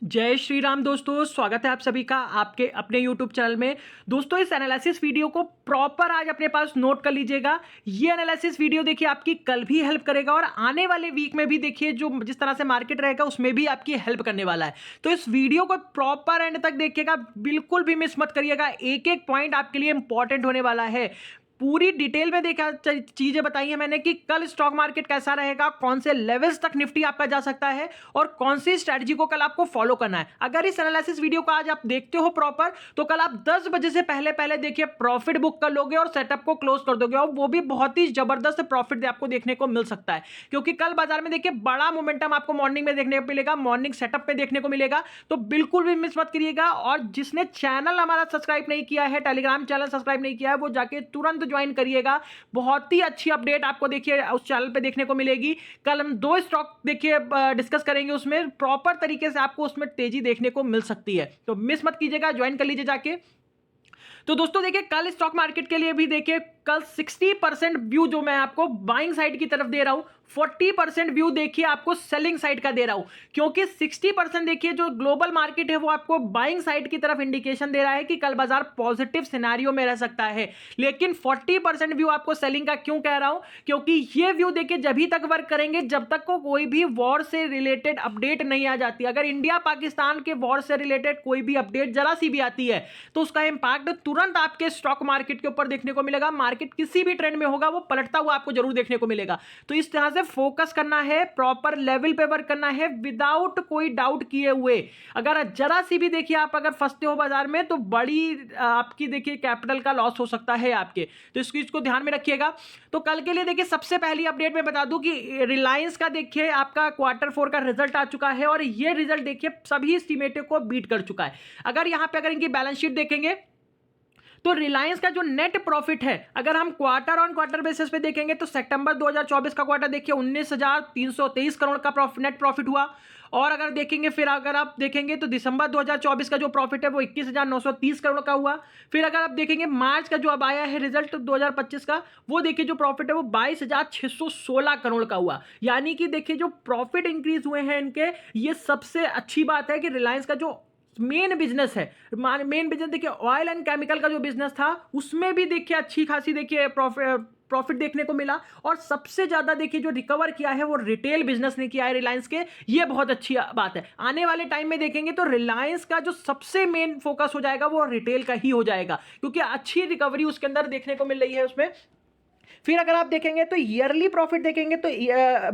जय श्री राम दोस्तों, स्वागत है आप सभी का आपके अपने YouTube चैनल में। दोस्तों, इस एनालिसिस वीडियो को प्रॉपर आज अपने पास नोट कर लीजिएगा। ये एनालिसिस वीडियो देखिए आपकी कल भी हेल्प करेगा और आने वाले वीक में भी देखिए जो जिस तरह से मार्केट रहेगा उसमें भी आपकी हेल्प करने वाला है। तो इस वीडियो को प्रॉपर एंड तक देखिएगा, बिल्कुल भी मिस मत करिएगा। एक एक पॉइंट आपके लिए इंपॉर्टेंट होने वाला है। पूरी डिटेल में देखा चीजें बताई हैं मैंने कि कल स्टॉक मार्केट कैसा रहेगा, कौन से लेवल्स तक निफ्टी आपका जा सकता है और कौन सी स्ट्रेटजी को कल आपको फॉलो करना है। अगर इस एनालिसिस वीडियो को आज आप देखते हो प्रॉपर, तो कल आप 10 बजे से पहले पहले देखिए प्रॉफिट बुक कर लोगे और सेटअप को क्लोज कर दोगे और वो भी बहुत ही जबरदस्त प्रॉफिट आपको देखने को मिल सकता है। क्योंकि कल बाजार में देखिए बड़ा मोमेंटम आपको मॉर्निंग में देखने को मिलेगा, मॉर्निंग सेटअप में देखने को मिलेगा। तो बिल्कुल भी मिस मत करिएगा। और जिसने चैनल हमारा सब्सक्राइब नहीं किया है, टेलीग्राम चैनल सब्सक्राइब नहीं किया है, वो जाके तुरंत ज्वाइन करिएगा। बहुत ही अच्छी अपडेट आपको देखिए उस चैनल पे देखने को मिलेगी। कल हम 2 स्टॉक देखिए डिस्कस करेंगे, उसमें प्रॉपर तरीके से आपको उसमें तेजी देखने को मिल सकती है। तो मिस मत कीजिएगा, ज्वाइन कर लीजिए जाके। तो दोस्तों देखिए कल स्टॉक मार्केट के लिए भी देखिए कल 60% व्यू जो मैं आपको बाइंग साइड की तरफ दे रहा हूं, 40% व्यू देखिए आपको सेलिंग साइड का दे रहा हूं। क्योंकि 60% देखिए जो ग्लोबल मार्केट है वो आपको बाइंग साइड की तरफ इंडिकेशन दे रहा है कि कल बाजार पॉजिटिव सिनेरियो में रह सकता है। लेकिन 40% व्यू आपको सेलिंग का क्यों कह रहा हूं, क्योंकि ये व्यू देखिए जब ही तक वर्क करेंगे जब तक को कोई भी वॉर से रिलेटेड अपडेट नहीं आ जाती। अगर इंडिया पाकिस्तान के वॉर से रिलेटेड कोई भी अपडेट जरा सी भी आती है तो उसका इंपैक्ट तुरंत आपके स्टॉक मार्केट के ऊपर देखने को मिलेगा। मार्केट किसी भी ट्रेंड में होगा वो पलटता हुआ आपको जरूर देखने को मिलेगा। तो इस तरह से फोकस करना है, प्रॉपर लेवल पे वर्क करना है विदाउट कोई डाउट किए हुए। अगर जरा सी भी देखिए आप अगर फंसते हो बाजार में तो बड़ी आपकी देखिए कैपिटल का लॉस हो सकता है आपके। तो इस चीज को ध्यान में रखिएगा। तो कल के लिए देखिए सबसे पहली अपडेट मैं बता दूं कि रिलायंस का देखिए आपका Q4 का रिजल्ट आ चुका है और ये रिजल्ट देखिए सभी एस्टिमेटों को बीट कर चुका है। अगर यहां पे अगर इनकी बैलेंस शीट देखेंगे तो रिलायंस का जो नेट प्रॉफिट है, अगर हम क्वार्टर ऑन क्वार्टर बेसिस पे देखेंगे तो सितंबर 2024 का क्वार्टर देखिए 19,323 करोड़ का नेट प्रॉफिट हुआ। और अगर देखेंगे फिर अगर आप देखेंगे तो दिसंबर 2024 का जो प्रॉफिट है वो 21,930 करोड़ का हुआ। फिर अगर आप देखेंगे मार्च का जो अब आया है रिजल्ट 2025 का, वो देखिए जो प्रॉफिट है वो 22,616 करोड़ का हुआ। यानी कि देखिए जो प्रॉफिट इंक्रीज हुए हैं इनके, ये सबसे अच्छी बात है कि रिलायंस का जो मेन बिजनेस है, मेन बिजनेस देखिए ऑयल एंड केमिकल का जो बिजनेस था उसमें भी देखिए अच्छी खासी देखिए प्रॉफिट देखने को मिला। और सबसे ज्यादा देखिए जो रिकवर किया है वो रिटेल बिजनेस ने किया है रिलायंस के। ये बहुत अच्छी बात है। आने वाले टाइम में देखेंगे तो रिलायंस का जो सबसे मेन फोकस हो जाएगा वो रिटेल का ही हो जाएगा, क्योंकि अच्छी रिकवरी उसके अंदर देखने को मिल रही है उसमें। फिर अगर आप देखेंगे तो ईयरली प्रॉफिट देखेंगे तो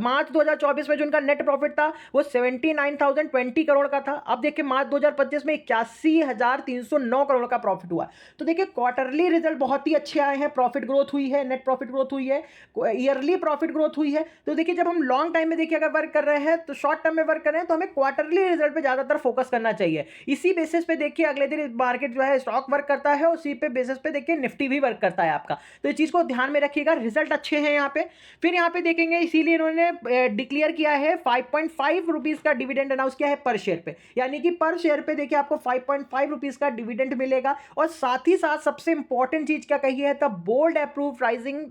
मार्च 2024 में जो इनका नेट प्रॉफिट था वो 79,020 करोड़ का था। अब देखिए मार्च 2025 में 81,309 करोड़ का प्रॉफिट हुआ। तो देखिए क्वार्टरली रिजल्ट बहुत ही अच्छे आए हैं, प्रॉफिट ग्रोथ हुई है, नेट प्रॉफिट ग्रोथ हुई है, ईयरली प्रॉफिट ग्रोथ हुई है। तो देखिए जब हम लॉन्ग टाइम में देखिए अगर वर्क कर रहे हैं तो शॉर्ट टर्म में वर्क कर रहे हैं तो हमें क्वार्टरली रिजल्ट पे ज्यादातर फोकस करना चाहिए। इसी बेसिस पे देखिए अगले दिन मार्केट जो है स्टॉक वर्क करता है, उसी पे बेसिस पे देखिए निफ्टी भी वर्क करता है आपका। तो इस चीज को ध्यान में रखिएगा, रिजल्ट अच्छे हैं यहाँ पे। फिर यहाँ पे देखेंगे इसीलिए इन्होंने डिक्लेयर किया है 5.5 रुपीज का डिविडेंड अनाउंस किया है पर शेयर पे। यानी कि पर शेयर पे देखिए आपको 5.5 रुपीज का डिविडेंड मिलेगा। और साथ ही साथ सबसे इंपॉर्टेंट चीज क्या कही है, the board approve rising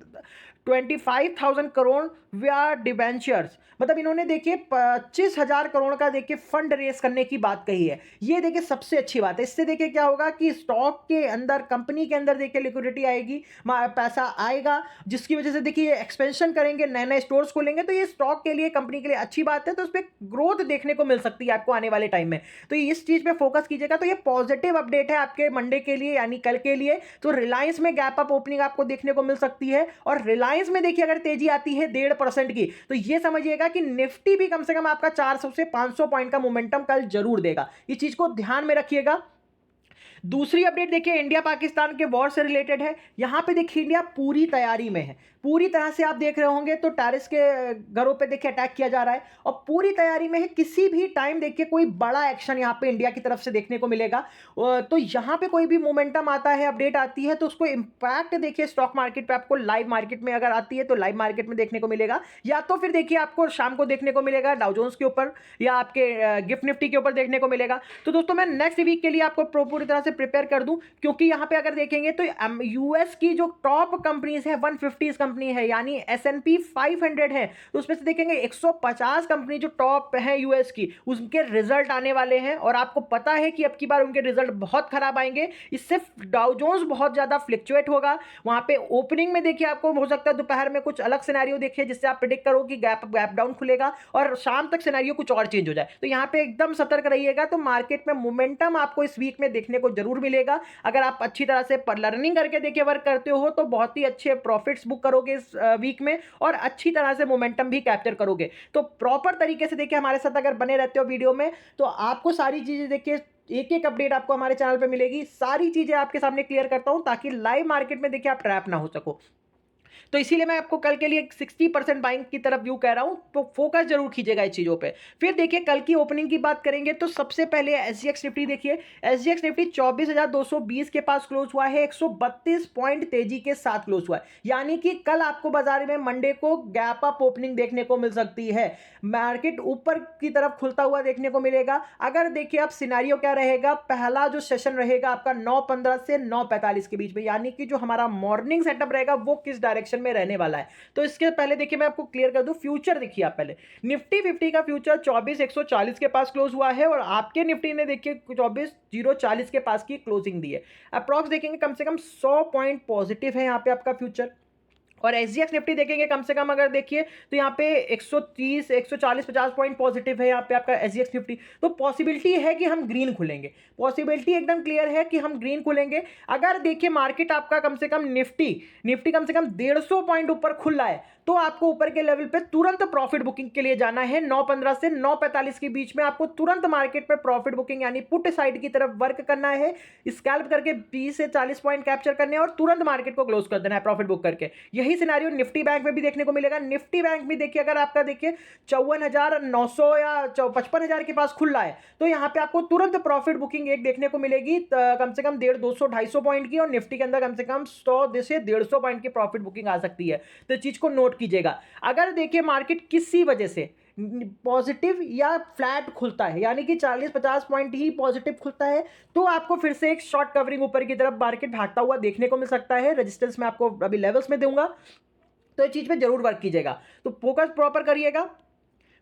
25,000 crore व्या डिवेंचर्स। मतलब इन्होंने देखिए 25,000 करोड़ का देखिए फंड रेस करने की बात कही है। ये देखिए सबसे अच्छी बात है। इससे देखिए क्या होगा कि स्टॉक के अंदर, कंपनी के अंदर देखिए लिक्विडिटी आएगी, पैसा आएगा, जिसकी वजह से देखिए एक्सपेंशन करेंगे, नए नए स्टोर्स खोलेंगे। तो ये स्टॉक के लिए, कंपनी के लिए अच्छी बात है। तो उस पर ग्रोथ देखने को मिल सकती है आपको आने वाले टाइम में। तो इस चीज पे फोकस कीजिएगा। तो ये पॉजिटिव अपडेट है आपके मंडे के लिए यानी कल के लिए। तो रिलायंस में गैप अप ओपनिंग आपको देखने को मिल सकती है। और रिलायंस में देखिए अगर तेजी आती है 1.5% की, तो ये समझिएगा कि निफ्टी भी कम से कम आपका 400 से 500 पॉइंट का मोमेंटम कल जरूर देगा। इस चीज को ध्यान में रखिएगा। दूसरी अपडेट देखिए इंडिया पाकिस्तान के वॉर से रिलेटेड है। यहां पे देखिए इंडिया पूरी तैयारी में है, पूरी तरह से आप देख रहे होंगे तो टेररिस्ट के घरों पे देखिए अटैक किया जा रहा है और पूरी तैयारी में है। किसी भी टाइम देखिए कोई बड़ा एक्शन यहां पे इंडिया की तरफ से देखने को मिलेगा। तो यहां पे कोई भी मोमेंटम आता है, अपडेट आती है, तो उसको इंपैक्ट देखिए स्टॉक मार्केट पे आपको लाइव मार्केट में अगर आती है तो लाइव मार्केट में देखने को मिलेगा, या तो फिर देखिए आपको शाम को देखने को मिलेगा डाउ जोन्स के ऊपर या आपके गिफ्ट निफ्टी के ऊपर देखने को मिलेगा। तो दोस्तों मैं नेक्स्ट वीक के लिए आपको पूरी तरह से प्रिपेयर कर दूं, क्योंकि यहां पे अगर देखेंगे तो यूएस की जो टॉप कंपनीज है 150 कंपनी कंपनी है यानी S&P 500 है, तो उसमें से देखेंगे 150 कंपनी जो टॉप है यूएस की, उसके रिजल्ट आने वाले हैं और आपको पता है कि अब की बार उनके रिजल्ट बहुत खराब आएंगे। इससे डाउ जोन्स बहुत ज्यादा फ्लक्चुएट होगा। वहां पे ओपनिंग में देखिए आपको हो सकता है दोपहर में कुछ अलग सिनेरियो देखिए जिससे आप प्रिडिक्ट करो कि गैप डाउन खुलेगा और शाम तक सिनेरियो कुछ और चेंज हो जाए। तो यहाँ पे एकदम सतर्क रहिएगा। तो मार्केट में मोमेंटम आपको इस वीक में देखने को जरूर मिलेगा। अगर आप अच्छी तरह से लर्निंग करके देखिए वर्क करते हो तो बहुत ही अच्छे प्रॉफिट्स बुक करोगे इस वीक में और अच्छी तरह से मोमेंटम भी कैप्चर करोगे। तो प्रॉपर तरीके से देखिए हमारे साथ अगर बने रहते हो वीडियो में तो आपको सारी चीजें देखिए एक एक अपडेट आपको हमारे चैनल पे मिलेगी। सारी चीजें आपके सामने क्लियर करता हूं ताकि लाइव मार्केट में देखिए आप ट्रैप ना हो सको। तो इसीलिए मैं आपको कल के लिए 60% बाइंग की तरफ व्यू कह रहा हूं, तो फोकस जरूर कीजिएगा इस चीजों पे। फिर देखिए कल की ओपनिंग की बात करेंगे तो सबसे पहले एसजीएक्स निफ्टी देखिए, एसजीएक्स निफ्टी 24,220 के पास क्लोज हुआ है, 132 पॉइंट तेजी के साथ क्लोज हुआ है। यानी कि कल आपको बाजार में मंडे को गैप अप ओपनिंग देखने को मिल सकती है, मार्केट ऊपर की तरफ खुलता हुआ देखने को मिलेगा। अगर देखिए आप सिनेरियो क्या रहेगा, पहला जो सेशन रहेगा आपका 9:15 से 9:45 के बीच में, यानी कि जो हमारा मॉर्निंग सेटअप रहेगा वो किस डायरेक्शन में रहने वाला है। तो इसके पहले देखिए मैं आपको क्लियर कर दूं, फ्यूचर देखिए आप पहले निफ्टी 50 का फ्यूचर 24,140 के पास क्लोज हुआ है और आपके निफ्टी ने देखिए 24,040 के पास की क्लोजिंग दी है। अप्रॉक्स देखेंगे कम से कम 100 पॉइंट पॉजिटिव है यहाँ पे आपका फ्यूचर। और एसजीएक्स निफ्टी देखेंगे कम से कम अगर देखिए तो यहाँ पे 130 140 50 पॉइंट पॉजिटिव है यहाँ पे आपका एसजीएक्स निफ्टी। तो पॉसिबिलिटी है कि हम ग्रीन खुलेंगे, पॉसिबिलिटी एकदम क्लियर है कि हम ग्रीन खुलेंगे। अगर देखिए मार्केट आपका कम से कम निफ्टी कम से कम 150 पॉइंट ऊपर खुल रहा है तो आपको ऊपर के लेवल पे तुरंत प्रॉफिट बुकिंग के लिए जाना है। 9:15 से 9:45 के बीच में आपको तुरंत मार्केट पे प्रॉफिट बुकिंग यानी पुट साइड की तरफ वर्क करना है, स्कैल्प करके 20 से 40 पॉइंट कैप्चर करने हैं और तुरंत मार्केट को क्लोज कर देना है प्रॉफिट बुक करके। यही सिनेरियो निफ्टी बैंक में भी देखने को मिलेगा। निफ्टी बैंक भी देखिए अगर आपका देखिए 54,900 या 55,000 के पास खुल रहा है तो यहाँ पे आपको तुरंत प्रॉफिट बुकिंग एक देखने को मिलेगी कम से कम 150-250 पॉइंट की, और निफ्टी के अंदर कम से कम 100 से 150 पॉइंट की प्रॉफिट बुकिंग आ सकती है। तो चीज को नोट कीजिएगा। अगर देखिए मार्केट किसी वजह से पॉजिटिव या फ्लैट खुलता है यानी कि 40-50 पॉइंट ही पॉजिटिव खुलता है तो आपको फिर से एक शॉर्ट कवरिंग ऊपर की तरफ मार्केट भागता हुआ देखने को मिल सकता है। रेजिस्टेंस में आपको अभी लेवल्स में दूंगा, तो इस चीज पे जरूर वर्क कीजिएगा। तो फोकस प्रॉपर करिएगा।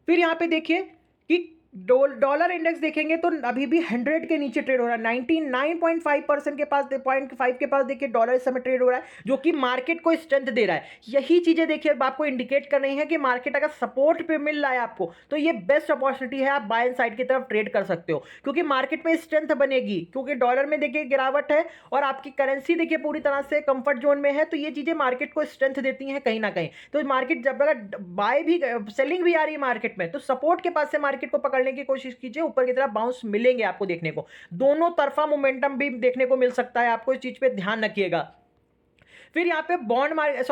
फिर यहां पे देखिए कि डॉलर इंडेक्स देखेंगे तो अभी भी 100 के नीचे ट्रेड हो रहा है। 99.5% के पास 0.5 के पास देखिए डॉलर इस समय ट्रेड हो रहा है, जो कि मार्केट को स्ट्रेंथ दे रहा है। यही चीजें देखिए आपको इंडिकेट कर रही है कि मार्केट अगर सपोर्ट पे मिल रहा है आपको तो ये बेस्ट अपॉर्चुनिटी है, आप बाय एंड साइड की तरफ ट्रेड कर सकते हो क्योंकि मार्केट में स्ट्रेंथ बनेगी, क्योंकि डॉलर में देखिए गिरावट है और आपकी करेंसी देखिए पूरी तरह से कंफर्ट जोन में है। तो ये चीजें मार्केट को स्ट्रेंथ देती हैं कहीं ना कहीं। तो मार्केट जब अगर बाय भी सेलिंग भी आ रही है मार्केट में तो सपोर्ट के पास से मार्केट को पकड़ने की कोशिश कीजिए, ऊपर की तरफ बाउंस मिलेंगे आपको देखने को। दोनों तरफा मोमेंटम भी देखने को मिल सकता है, आपको इस चीज पे ध्यान रखिएगा। फिर यहाँ पे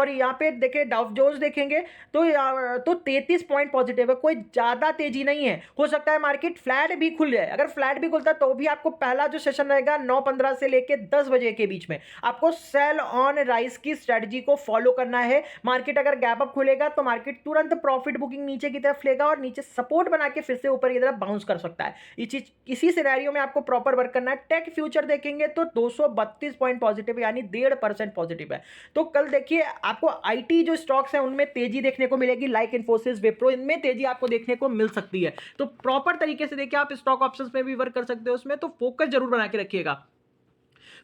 यहाँ पे देखिए डाउ जोन्स देखेंगे तो 33 पॉइंट पॉजिटिव है, कोई ज्यादा तेजी नहीं है। हो सकता है मार्केट फ्लैट भी खुल जाए, अगर फ्लैट भी खुलता है तो भी आपको पहला जो सेशन रहेगा 9:15 से लेके 10 बजे के बीच में आपको सेल ऑन राइज की स्ट्रेटजी को फॉलो करना है। मार्केट अगर गैप अप खुलेगा तो मार्केट तुरंत प्रॉफिट बुकिंग नीचे की तरफ लेगा और नीचे सपोर्ट बना के फिर से ऊपर की तरफ बाउंस कर सकता है। ये चीज इसी सिनेरियो में आपको प्रॉपर वर्क करना है। टेक फ्यूचर देखेंगे तो 232 पॉइंट पॉजिटिव यानी 1.5% पॉजिटिव है। तो कल देखिए आपको आईटी जो स्टॉक्स हैं उनमें तेजी देखने को मिलेगी, लाइक इन्फोसिस, विप्रो, इनमें तेजी आपको देखने को मिल सकती है। तो प्रॉपर तरीके से देखिए आप स्टॉक ऑप्शंस में भी वर्क कर सकते हो, उसमें तो फोकस जरूर बना के रखिएगा।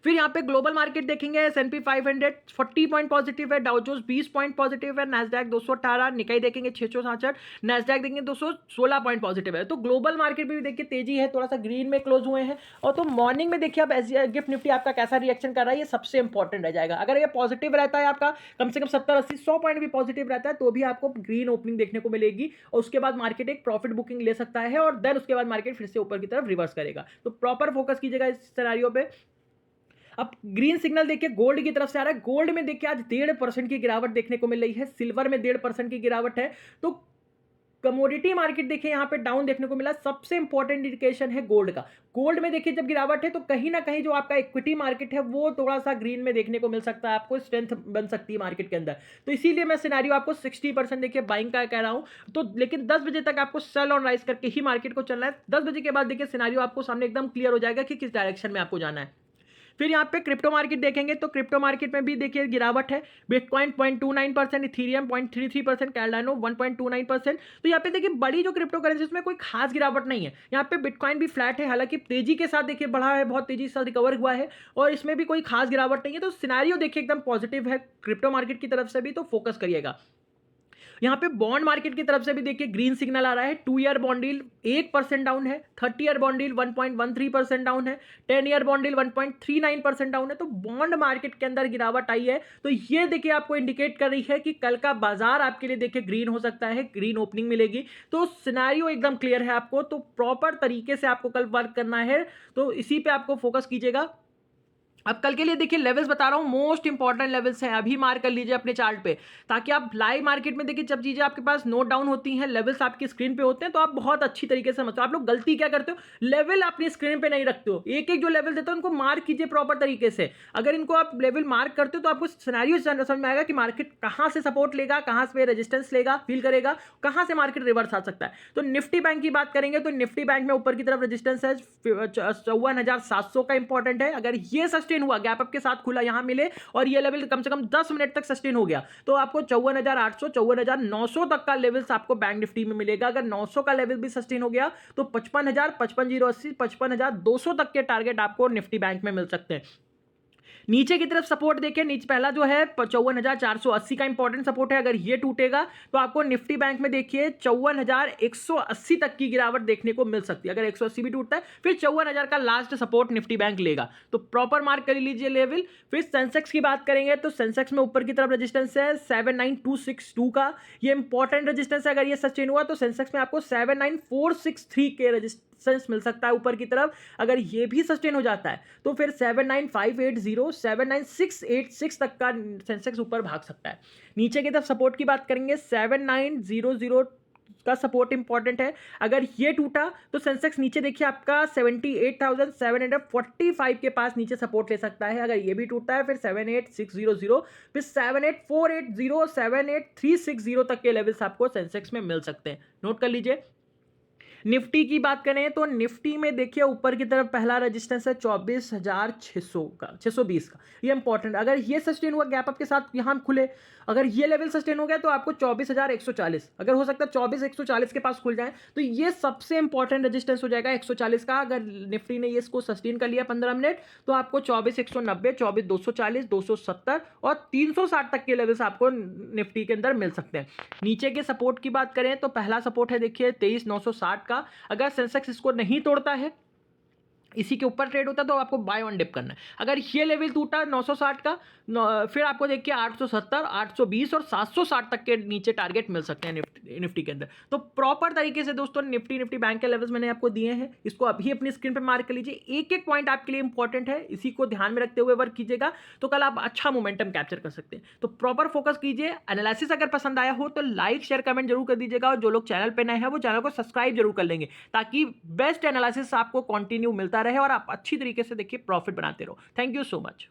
फिर यहाँ पे ग्लोबल मार्केट देखेंगे, S&P 500 40 पॉइंट पॉजिटिव है, डाउ जोन्स 20 पॉइंट पॉजिटिव है, नैस्डैक 218, निकाई देखेंगे 666, नैस्डैक देखेंगे 216 पॉइंट पॉजिटिव है। तो ग्लोबल मार्केट में भी देखिए तेजी है, थोड़ा सा ग्रीन में क्लोज हुए हैं। और तो मॉर्निंग में देखिए आप गिफ्ट निफ्टी आपका कैसा रिएक्शन कर रहा है, ये सबसे इंपॉर्टेंट रह जाएगा। अगर ये पॉजिटिव रहता है आपका कम से कम 70-80-100 पॉइंट भी पॉजिटिव रहता है तो भी आपको ग्रीन ओपनिंग देखने को मिलेगी और उसके बाद मार्केट एक प्रॉफिट बुकिंग ले सकता है और देन उसके बाद मार्केट फिर से ऊपर की तरफ रिवर्स करेगा। तो प्रॉपर फोकस कीजिएगा इस सिनेरियो पे। अब ग्रीन सिग्नल देखिए गोल्ड की तरफ से आ रहा है। गोल्ड में देखिए आज 1.5% की गिरावट देखने को मिल रही है, सिल्वर में 1.5% की गिरावट है। तो कमोडिटी मार्केट देखिए यहाँ पे डाउन देखने को मिला। सबसे इंपॉर्टेंट इंडिकेशन है गोल्ड का। गोल्ड में देखिए जब गिरावट है तो कहीं ना कहीं जो आपका इक्विटी मार्केट है वो थोड़ा सा ग्रीन में देखने को मिल सकता है, आपको स्ट्रेंथ बन सकती है मार्केट के अंदर। तो इसीलिए मैं सिनेरियो आपको 60% देखिए बाइंग का कह रहा हूं। तो लेकिन 10 बजे तक आपको सेल ऑन राइज करके ही मार्केट को चलना है। 10 बजे के बाद देखिए सिनेरियो आपको सामने एकदम क्लियर हो जाएगा कि किस डायरेक्शन में आपको जाना है। फिर यहाँ पे क्रिप्टो मार्केट देखेंगे तो क्रिप्टो मार्केट में भी देखिए गिरावट है। Bitcoin 0.29%, Ethereum 0.33%, कैर्डानो 1.29%। तो यहाँ पे देखिए बड़ी जो क्रिप्टो करेंसी उसमें कोई खास गिरावट नहीं है। यहाँ पे बिटकॉइन भी फ्लैट है, हालांकि तेजी के साथ देखिए बढ़ा है, बहुत तेजी से रिकवर हुआ है और इसमें भी कोई खास गिरावट नहीं है। तो सिनेरियो देखिए एकदम पॉजिटिव है क्रिप्टो मार्केट की तरफ से भी, तो फोकस करिएगा। यहाँ पे बॉन्ड मार्केट की तरफ से भी देखिए ग्रीन सिग्नल आ रहा है। 2 ईयर बॉन्ड यील्ड 1% डाउन है, 30 ईयर बॉन्ड यील्ड 1.13% डाउन है, 10 ईयर बॉन्ड यील्ड 1.39% डाउन है। तो बॉन्ड मार्केट के अंदर गिरावट आई है, तो ये देखिए आपको इंडिकेट कर रही है कि कल का बाजार आपके लिए देखिए ग्रीन हो सकता है, ग्रीन ओपनिंग मिलेगी। तो सिनेरियो एकदम क्लियर है आपको, तो प्रॉपर तरीके से आपको कल वर्क करना है, तो इसी पे आपको फोकस कीजिएगा। अब कल के लिए देखिए लेवल्स बता रहा हूं, मोस्ट इंपॉर्टेंट लेवल्स हैं, अभी मार्क कर लीजिए अपने चार्ट पे, ताकि आप लाइव मार्केट में देखिए जब चीजें आपके पास नोट डाउन होती हैं, लेवल्स आपकी स्क्रीन पे होते हैं, तो आप बहुत अच्छी तरीके से समझते हो। आप लोग गलती क्या करते हो, लेवल अपनी स्क्रीन पे नहीं रखते हो, एक एक जो लेवल देते हो उनको मार्क कीजिए प्रॉपर तरीके से। अगर इनको आप लेवल मार्क करते हो तो आपको सिनेरियो समझ में आएगा कि मार्केट कहां से सपोर्ट लेगा, कहां से रेजिस्टेंस लेगा, फील करेगा, कहां से मार्केट रिवर्स आ सकता है। तो निफ्टी बैंक की बात करेंगे तो निफ्टी बैंक में ऊपर की तरफ रेजिस्टेंस है 54,700 का इंपॉर्टेंट है। अगर ये सस्टेन हुआ, गैप अप के साथ खुला यहां मिले और ये लेवल कम से कम 10 मिनट तक सस्टेन हो गया, तो आपको 54,800 54,900 तक का लेवल्स आपको बैंक निफ्टी में मिलेगा। अगर 900 का लेवल भी सस्टेन हो गया तो 55,000 55,080 55,200 तक के टारगेट आपको निफ्टी बैंक में मिल सकते हैं। नीचे की तरफ सपोर्ट देखिए, नीचे पहला जो है 54,480 का इंपॉर्टेंट सपोर्ट है। अगर ये टूटेगा तो आपको निफ्टी बैंक में देखिए 54,180 तक की गिरावट देखने को मिल सकती है। अगर 180 भी टूटता है फिर 54,000 का लास्ट सपोर्ट निफ्टी बैंक लेगा, तो प्रॉपर मार्क कर लीजिए लेवल। फिर सेंसेक्स की बात करेंगे तो सेंसेक्स में ऊपर की तरफ रेजिस्टेंस है 79,262 का, ये इंपॉर्टेंट रेजिस्टेंस है। अगर ये सस्टेन हुआ तो सेंसेक्स में आपको 79,463 के रेजिस्टेंस मिल सकता है ऊपर की तरफ। अगर ये भी सस्टेन हो जाता है तो फिर 79,580 79,686 तक का सेंसेक्स ऊपर भाग सकता है। नीचे की तरफ सपोर्ट की बात करेंगे 79,000 का सपोर्ट इंपॉर्टेंट है। अगर ये टूटा तो सेंसेक्स नीचे देखिए आपका 78,745 के पास नीचे सपोर्ट ले सकता है। अगर ये भी टूटता है फिर 78,600 फिर 78,480 78,360 तक के लेवल्स आपको सेंसेक्स में मिल सकते हैं, नोट कर लीजिए। निफ्टी की बात करें तो निफ्टी में देखिए ऊपर की तरफ पहला रेजिस्टेंस है 24,600 का 620 का, ये इंपॉर्टेंट। अगर ये सस्टेन हुआ गैप अप के साथ यहां खुले, अगर ये लेवल सस्टेन हो गया तो आपको 24,140, अगर हो सकता है 24,140 के पास खुल जाए तो ये सबसे इंपॉर्टेंट रेजिस्टेंस हो जाएगा 140 का। अगर निफ्टी ने ये इसको सस्टेन कर लिया 15 मिनट तो आपको 24,190 24,240 270 और 360 तक के लेवल्स आपको निफ्टी के अंदर मिल सकते हैं। नीचे के सपोर्ट की बात करें तो पहला सपोर्ट है देखिए 23,960 का। अगर सेंसेक्स इसको नहीं तोड़ता है, इसी के ऊपर ट्रेड होता है, तो आपको बाय ऑन डिप करना है। अगर ये लेवल टूटा 960 का, फिर आपको देखिए 870 820 और 760 तक के नीचे टारगेट मिल सकते हैं निफ्टी के अंदर। तो प्रॉपर तरीके से दोस्तों निफ्टी बैंक के लेवल्स मैंने आपको दिए हैं, इसको अभी अपनी स्क्रीन पे मार्क कर लीजिए। एक एक पॉइंट आपके लिए इंपॉर्टेंट है, इसी को ध्यान में रखते हुए वर्क कीजिएगा तो कल आप अच्छा मोमेंटम कैप्चर कर सकते हैं। तो प्रॉपर फोकस कीजिए। एनालिसिस अगर पसंद आया हो तो लाइक शेयर कमेंट जरूर कर दीजिएगा, और जो लोग चैनल पे नए हैं वो चैनल को सब्सक्राइब जरूर कर लेंगे, ताकि बेस्ट एनालिसिस आपको कंटिन्यू मिलता रहे और आप अच्छी तरीके से देखिए प्रॉफिट बनाते रहो। Thank you so much.